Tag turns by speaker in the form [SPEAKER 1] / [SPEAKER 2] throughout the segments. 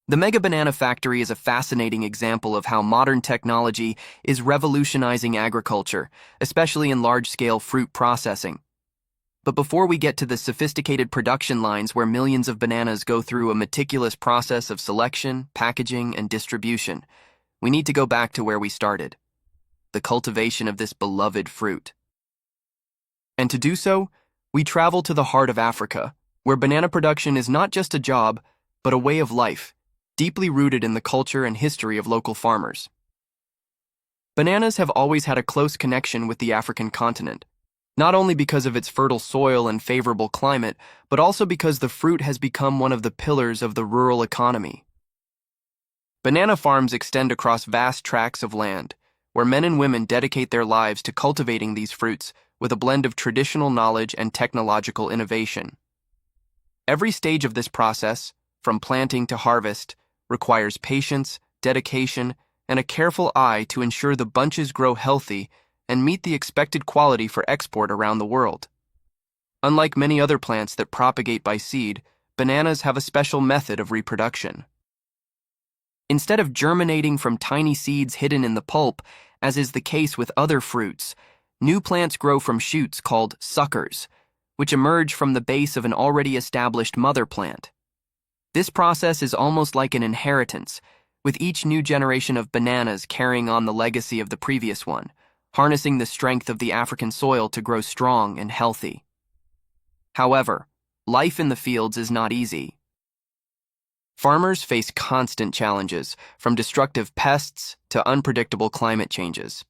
[SPEAKER 1] The Mega Banana Factory is a fascinating example of how modern technology is revolutionizing agriculture, especially in large-scale fruit processing. But before we get to the sophisticated production lines where millions of bananas go through a meticulous process of selection, packaging, and distribution, we need to go back to where we started: the cultivation of this beloved fruit. And to do so, we travel to the heart of Africa, where banana production is not just a job, but a way of life, deeply rooted in the culture and history of local farmers. Bananas have always had a close connection with the African continent, not only because of its fertile soil and favorable climate, but also because the fruit has become one of the pillars of the rural economy. Banana farms extend across vast tracts of land, where men and women dedicate their lives to cultivating these fruits with a blend of traditional knowledge and technological innovation. Every stage of this process, from planting to harvest, requires patience, dedication, and a careful eye to ensure the bunches grow healthy and meet the expected quality for export around the world. Unlike many other plants that propagate by seed, bananas have a special method of reproduction. Instead of germinating from tiny seeds hidden in the pulp, as is the case with other fruits, new plants grow from shoots called suckers, which emerge from the base of an already established mother plant. This process is almost like an inheritance, with each new generation of bananas carrying on the legacy of the previous one, harnessing the strength of the African soil to grow strong and healthy. However, life in the fields is not easy. Farmers face constant challenges, from destructive pests to unpredictable climate changes.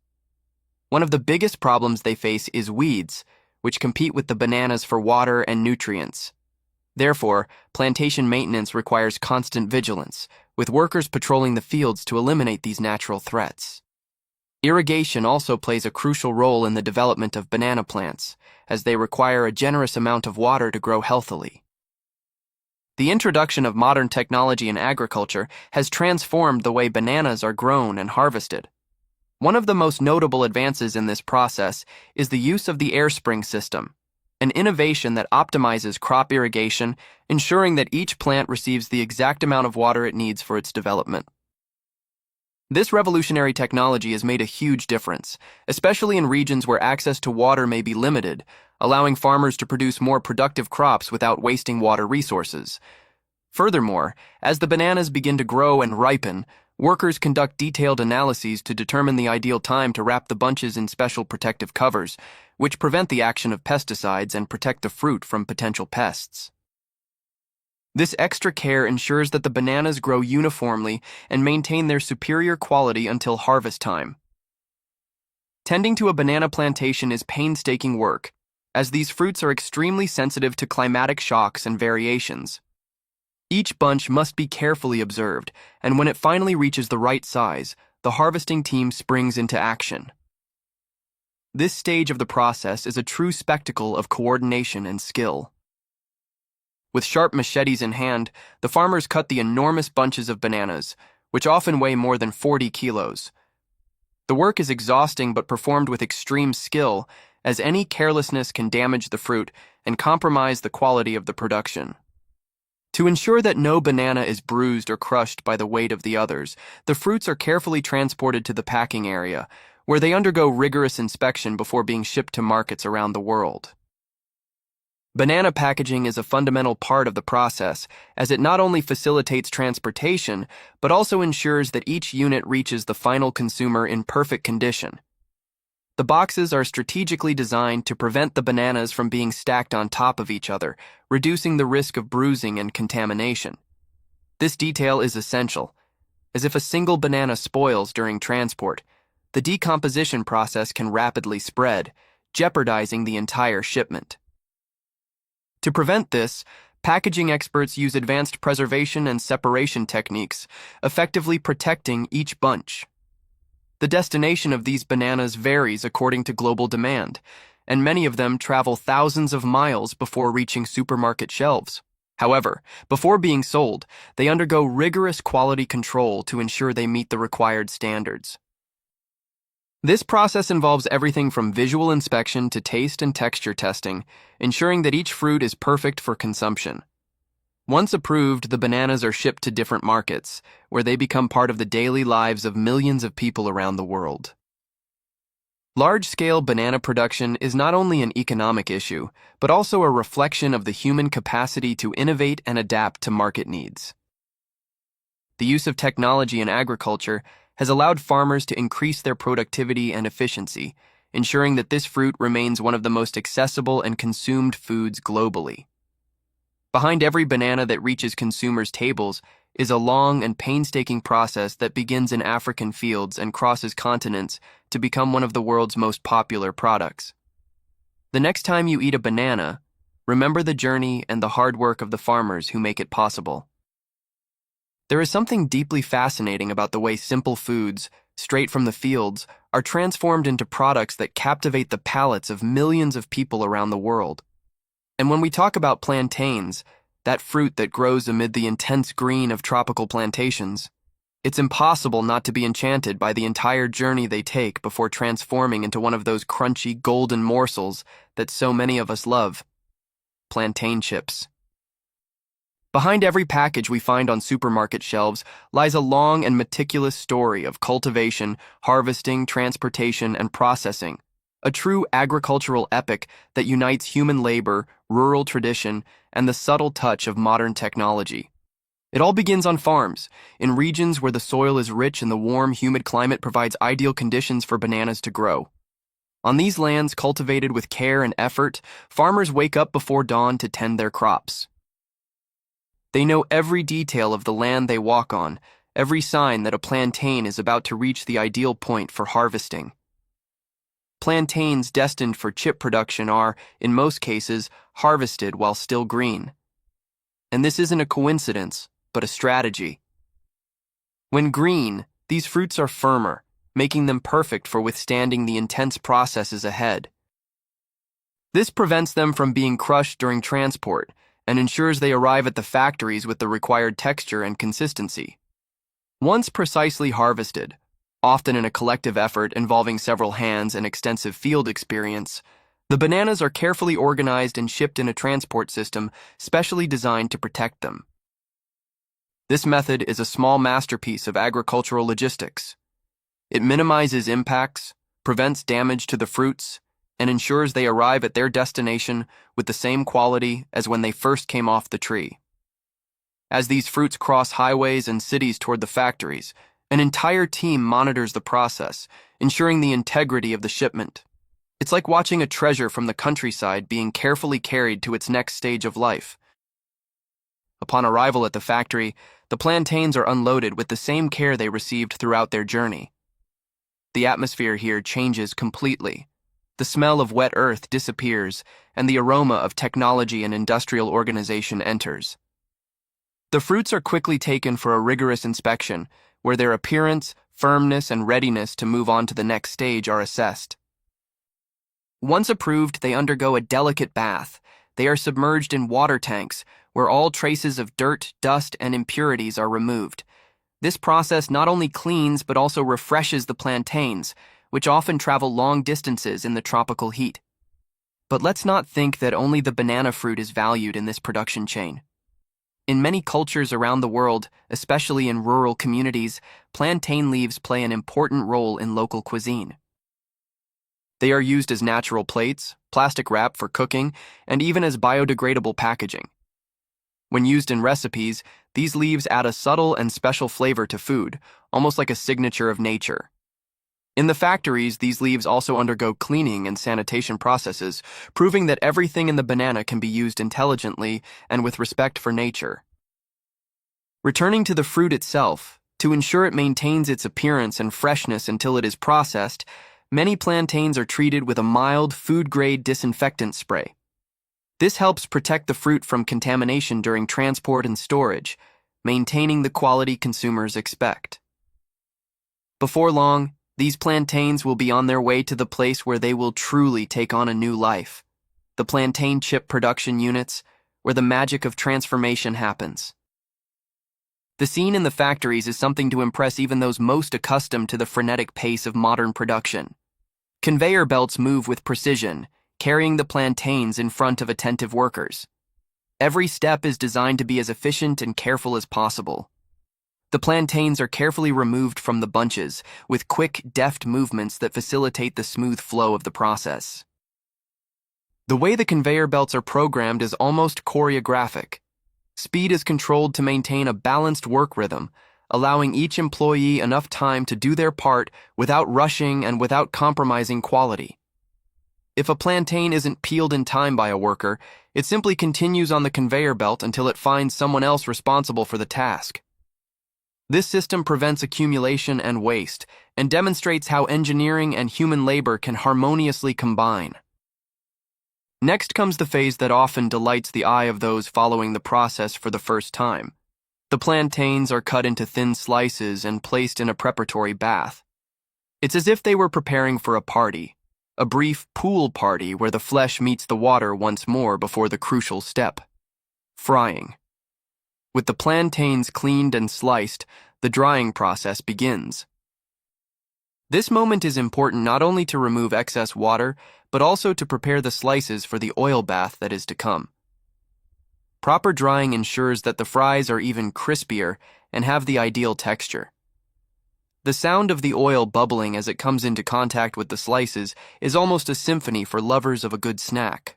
[SPEAKER 1] One of the biggest problems they face is weeds, which compete with the bananas for water and nutrients. Therefore, plantation maintenance requires constant vigilance, with workers patrolling the fields to eliminate these natural threats. Irrigation also plays a crucial role in the development of banana plants, as they require a generous amount of water to grow healthily. The introduction of modern technology in agriculture has transformed the way bananas are grown and harvested. One of the most notable advances in this process is the use of the air spring system, an innovation that optimizes crop irrigation, ensuring that each plant receives the exact amount of water it needs for its development. This revolutionary technology has made a huge difference, especially in regions where access to water may be limited, allowing farmers to produce more productive crops without wasting water resources. Furthermore, as the bananas begin to grow and ripen, workers conduct detailed analyses to determine the ideal time to wrap the bunches in special protective covers, which prevent the action of pesticides and protect the fruit from potential pests. This extra care ensures that the bananas grow uniformly and maintain their superior quality until harvest time. Tending to a banana plantation is painstaking work, as these fruits are extremely sensitive to climatic shocks and variations. Each bunch must be carefully observed, and when it finally reaches the right size, the harvesting team springs into action. This stage of the process is a true spectacle of coordination and skill. With sharp machetes in hand, the farmers cut the enormous bunches of bananas, which often weigh more than 40 kilos. The work is exhausting but performed with extreme skill, as any carelessness can damage the fruit and compromise the quality of the production. To ensure that no banana is bruised or crushed by the weight of the others, the fruits are carefully transported to the packing area, where they undergo rigorous inspection before being shipped to markets around the world. Banana packaging is a fundamental part of the process, as it not only facilitates transportation, but also ensures that each unit reaches the final consumer in perfect condition. The boxes are strategically designed to prevent the bananas from being stacked on top of each other, reducing the risk of bruising and contamination. This detail is essential, as if a single banana spoils during transport, the decomposition process can rapidly spread, jeopardizing the entire shipment. To prevent this, packaging experts use advanced preservation and separation techniques, effectively protecting each bunch. The destination of these bananas varies according to global demand, and many of them travel thousands of miles before reaching supermarket shelves. However, before being sold, they undergo rigorous quality control to ensure they meet the required standards. This process involves everything from visual inspection to taste and texture testing, ensuring that each fruit is perfect for consumption. Once approved, the bananas are shipped to different markets, where they become part of the daily lives of millions of people around the world. Large-scale banana production is not only an economic issue, but also a reflection of the human capacity to innovate and adapt to market needs. The use of technology in agriculture has allowed farmers to increase their productivity and efficiency, ensuring that this fruit remains one of the most accessible and consumed foods globally. Behind every banana that reaches consumers' tables is a long and painstaking process that begins in African fields and crosses continents to become one of the world's most popular products. The next time you eat a banana, remember the journey and the hard work of the farmers who make it possible. There is something deeply fascinating about the way simple foods, straight from the fields, are transformed into products that captivate the palates of millions of people around the world. And when we talk about plantains, that fruit that grows amid the intense green of tropical plantations, it's impossible not to be enchanted by the entire journey they take before transforming into one of those crunchy golden morsels that so many of us love: plantain chips. Behind every package we find on supermarket shelves lies a long and meticulous story of cultivation, harvesting, transportation, and processing, a true agricultural epic that unites human labor, rural tradition, and the subtle touch of modern technology. It all begins on farms, in regions where the soil is rich and the warm, humid climate provides ideal conditions for bananas to grow. On these lands cultivated with care and effort, farmers wake up before dawn to tend their crops. They know every detail of the land they walk on, every sign that a plantain is about to reach the ideal point for harvesting. Plantains destined for chip production are, in most cases, harvested while still green. And this isn't a coincidence, but a strategy. When green, these fruits are firmer, making them perfect for withstanding the intense processes ahead. This prevents them from being crushed during transport and ensures they arrive at the factories with the required texture and consistency. Once precisely harvested, often in a collective effort involving several hands and extensive field experience, the bananas are carefully organized and shipped in a transport system specially designed to protect them. This method is a small masterpiece of agricultural logistics. It minimizes impacts, prevents damage to the fruits, and ensures they arrive at their destination with the same quality as when they first came off the tree. As these fruits cross highways and cities toward the factories, an entire team monitors the process, ensuring the integrity of the shipment. It's like watching a treasure from the countryside being carefully carried to its next stage of life. Upon arrival at the factory, the plantains are unloaded with the same care they received throughout their journey. The atmosphere here changes completely. The smell of wet earth disappears, and the aroma of technology and industrial organization enters. The fruits are quickly taken for a rigorous inspection, where their appearance, firmness, and readiness to move on to the next stage are assessed. Once approved, they undergo a delicate bath. They are submerged in water tanks, where all traces of dirt, dust, and impurities are removed. This process not only cleans but also refreshes the plantains, which often travel long distances in the tropical heat. But let's not think that only the banana fruit is valued in this production chain. In many cultures around the world, especially in rural communities, plantain leaves play an important role in local cuisine. They are used as natural plates, plastic wrap for cooking, and even as biodegradable packaging. When used in recipes, these leaves add a subtle and special flavor to food, almost like a signature of nature. In the factories, these leaves also undergo cleaning and sanitation processes, proving that everything in the banana can be used intelligently and with respect for nature. Returning to the fruit itself, to ensure it maintains its appearance and freshness until it is processed, many plantains are treated with a mild, food-grade disinfectant spray. This helps protect the fruit from contamination during transport and storage, maintaining the quality consumers expect. Before long, these plantains will be on their way to the place where they will truly take on a new life, the plantain chip production units, where the magic of transformation happens. The scene in the factories is something to impress even those most accustomed to the frenetic pace of modern production. Conveyor belts move with precision, carrying the plantains in front of attentive workers. Every step is designed to be as efficient and careful as possible. The plantains are carefully removed from the bunches, with quick, deft movements that facilitate the smooth flow of the process. The way the conveyor belts are programmed is almost choreographic. Speed is controlled to maintain a balanced work rhythm, allowing each employee enough time to do their part without rushing and without compromising quality. If a plantain isn't peeled in time by a worker, it simply continues on the conveyor belt until it finds someone else responsible for the task. This system prevents accumulation and waste, and demonstrates how engineering and human labor can harmoniously combine. Next comes the phase that often delights the eye of those following the process for the first time. The plantains are cut into thin slices and placed in a preparatory bath. It's as if they were preparing for a party, a brief pool party where the flesh meets the water once more before the crucial step: frying. With the plantains cleaned and sliced, the drying process begins. This moment is important not only to remove excess water, but also to prepare the slices for the oil bath that is to come. Proper drying ensures that the fries are even crispier and have the ideal texture. The sound of the oil bubbling as it comes into contact with the slices is almost a symphony for lovers of a good snack.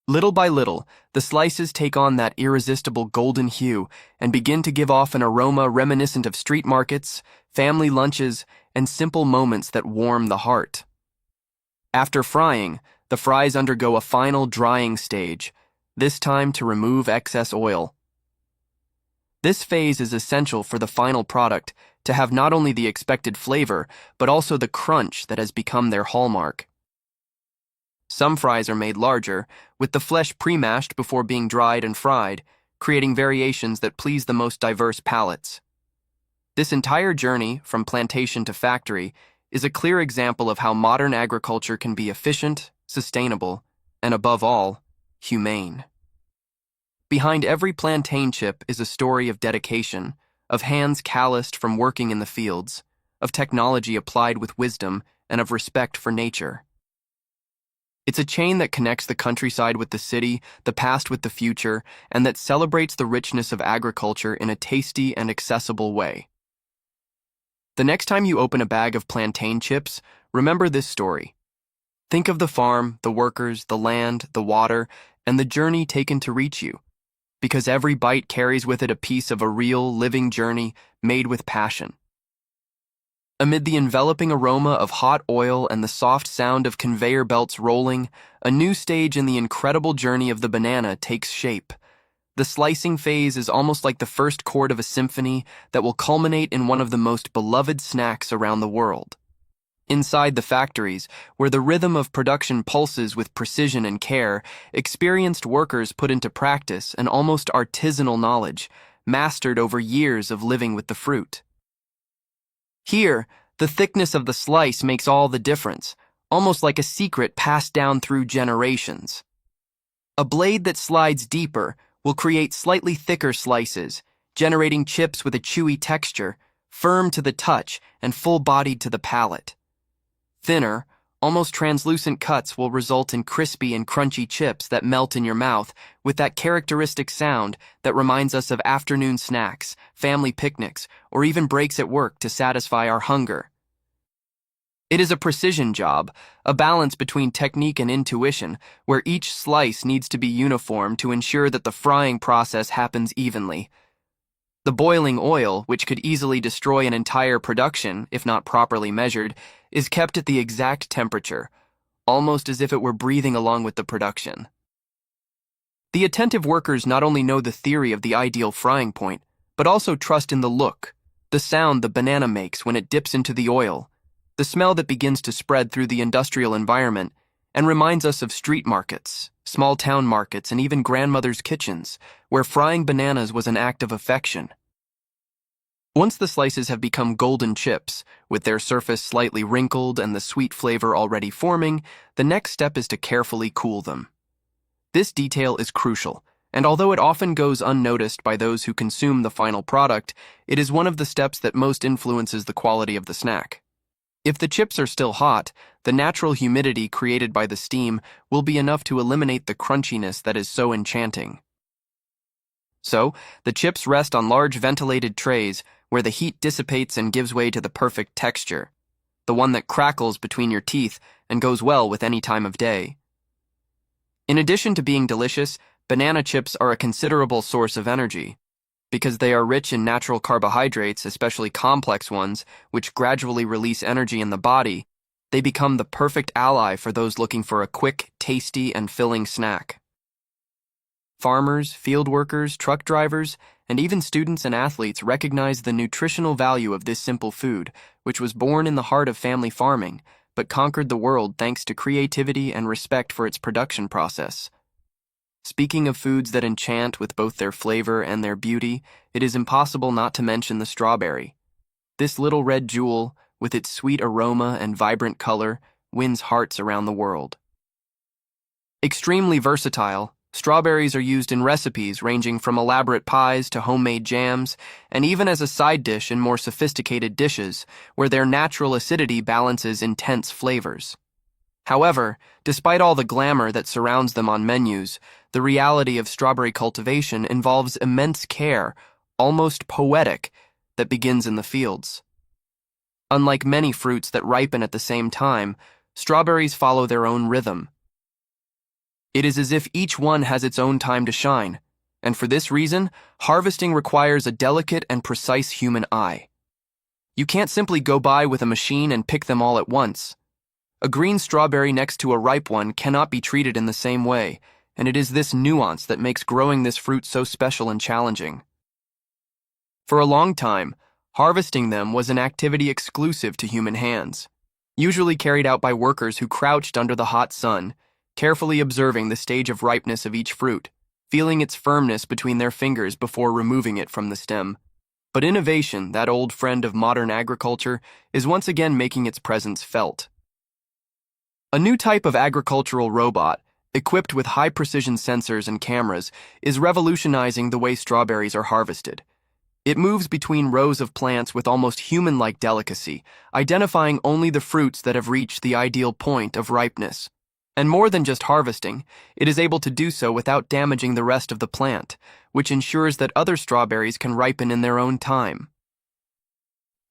[SPEAKER 1] Little by little, the slices take on that irresistible golden hue and begin to give off an aroma reminiscent of street markets, family lunches, and simple moments that warm the heart. After frying, the fries undergo a final drying stage, this time to remove excess oil. This phase is essential for the final product to have not only the expected flavor, but also the crunch that has become their hallmark. Some fries are made larger, with the flesh pre-mashed before being dried and fried, creating variations that please the most diverse palates. This entire journey, from plantation to factory, is a clear example of how modern agriculture can be efficient, sustainable, and above all, humane. Behind every plantain chip is a story of dedication, of hands calloused from working in the fields, of technology applied with wisdom, and of respect for nature. It's a chain that connects the countryside with the city, the past with the future, and that celebrates the richness of agriculture in a tasty and accessible way. The next time you open a bag of plantain chips, remember this story. Think of the farm, the workers, the land, the water, and the journey taken to reach you, because every bite carries with it a piece of a real, living journey made with passion. Amid the enveloping aroma of hot oil and the soft sound of conveyor belts rolling, a new stage in the incredible journey of the banana takes shape. The slicing phase is almost like the first chord of a symphony that will culminate in one of the most beloved snacks around the world. Inside the factories, where the rhythm of production pulses with precision and care, experienced workers put into practice an almost artisanal knowledge, mastered over years of living with the fruit. Here, the thickness of the slice makes all the difference, almost like a secret passed down through generations. A blade that slides deeper will create slightly thicker slices, generating chips with a chewy texture, firm to the touch and full-bodied to the palate. Thinner, almost translucent cuts will result in crispy and crunchy chips that melt in your mouth with that characteristic sound that reminds us of afternoon snacks, family picnics, or even breaks at work to satisfy our hunger. It is a precision job, a balance between technique and intuition, where each slice needs to be uniform to ensure that the frying process happens evenly. The boiling oil, which could easily destroy an entire production if not properly measured, is kept at the exact temperature, almost as if it were breathing along with the production. The attentive workers not only know the theory of the ideal frying point, but also trust in the look, the sound the banana makes when it dips into the oil, the smell that begins to spread through the industrial environment and reminds us of street markets, small town markets, and even grandmother's kitchens, where frying bananas was an act of affection. Once the slices have become golden chips, with their surface slightly wrinkled and the sweet flavor already forming, the next step is to carefully cool them. This detail is crucial, and although it often goes unnoticed by those who consume the final product, it is one of the steps that most influences the quality of the snack. If the chips are still hot, the natural humidity created by the steam will be enough to eliminate the crunchiness that is so enchanting. So, the chips rest on large ventilated trays where the heat dissipates and gives way to the perfect texture, the one that crackles between your teeth and goes well with any time of day. In addition to being delicious, banana chips are a considerable source of energy. Because they are rich in natural carbohydrates, especially complex ones, which gradually release energy in the body, they become the perfect ally for those looking for a quick, tasty, and filling snack. Farmers, field workers, truck drivers, and even students and athletes recognize the nutritional value of this simple food, which was born in the heart of family farming, but conquered the world thanks to creativity and respect for its production process. Speaking of foods that enchant with both their flavor and their beauty, it is impossible not to mention the strawberry. This little red jewel, with its sweet aroma and vibrant color, wins hearts around the world. Extremely versatile, strawberries are used in recipes ranging from elaborate pies to homemade jams, and even as a side dish in more sophisticated dishes, where their natural acidity balances intense flavors. However, despite all the glamour that surrounds them on menus, the reality of strawberry cultivation involves immense care, almost poetic, that begins in the fields. Unlike many fruits that ripen at the same time, strawberries follow their own rhythm. It is as if each one has its own time to shine, and for this reason, harvesting requires a delicate and precise human eye. You can't simply go by with a machine and pick them all at once. A green strawberry next to a ripe one cannot be treated in the same way, and it is this nuance that makes growing this fruit so special and challenging. For a long time, harvesting them was an activity exclusive to human hands, usually carried out by workers who crouched under the hot sun, carefully observing the stage of ripeness of each fruit, feeling its firmness between their fingers before removing it from the stem. But innovation, that old friend of modern agriculture, is once again making its presence felt. A new type of agricultural robot, equipped with high-precision sensors and cameras, is revolutionizing the way strawberries are harvested. It moves between rows of plants with almost human-like delicacy, identifying only the fruits that have reached the ideal point of ripeness. And more than just harvesting, it is able to do so without damaging the rest of the plant, which ensures that other strawberries can ripen in their own time.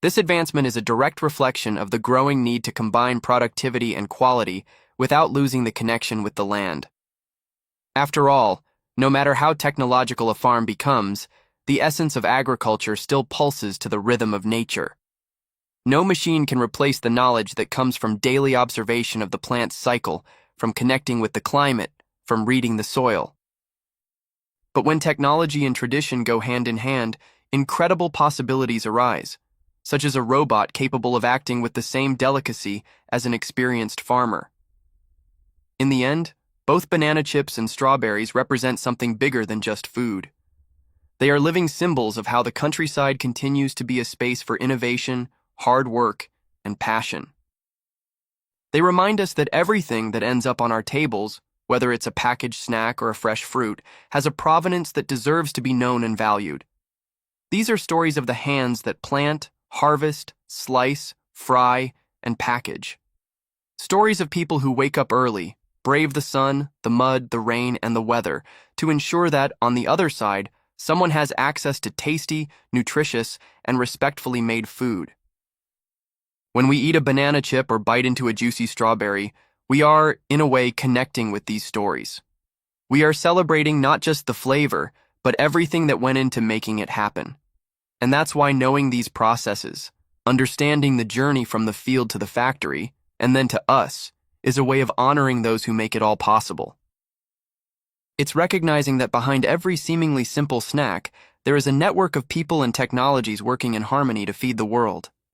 [SPEAKER 1] This advancement is a direct reflection of the growing need to combine productivity and quality without losing the connection with the land. After all, no matter how technological a farm becomes, the essence of agriculture still pulses to the rhythm of nature. No machine can replace the knowledge that comes from daily observation of the plant's cycle, from connecting with the climate, from reading the soil. But when technology and tradition go hand in hand, incredible possibilities arise, such as a robot capable of acting with the same delicacy as an experienced farmer. In the end, both banana chips and strawberries represent something bigger than just food. They are living symbols of how the countryside continues to be a space for innovation, hard work, and passion. They remind us that everything that ends up on our tables, whether it's a packaged snack or a fresh fruit, has a provenance that deserves to be known and valued. These are stories of the hands that plant, harvest, slice, fry, and package. Stories of people who wake up early, brave the sun, the mud, the rain, and the weather to ensure that, on the other side, someone has access to tasty, nutritious, and respectfully made food. When we eat a banana chip or bite into a juicy strawberry, we are, in a way, connecting with these stories. We are celebrating not just the flavor, but everything that went into making it happen. And that's why knowing these processes, understanding the journey from the field to the factory, and then to us, is a way of honoring those who make it all possible. It's recognizing that behind every seemingly simple snack, there is a network of people and technologies working in harmony to feed the world.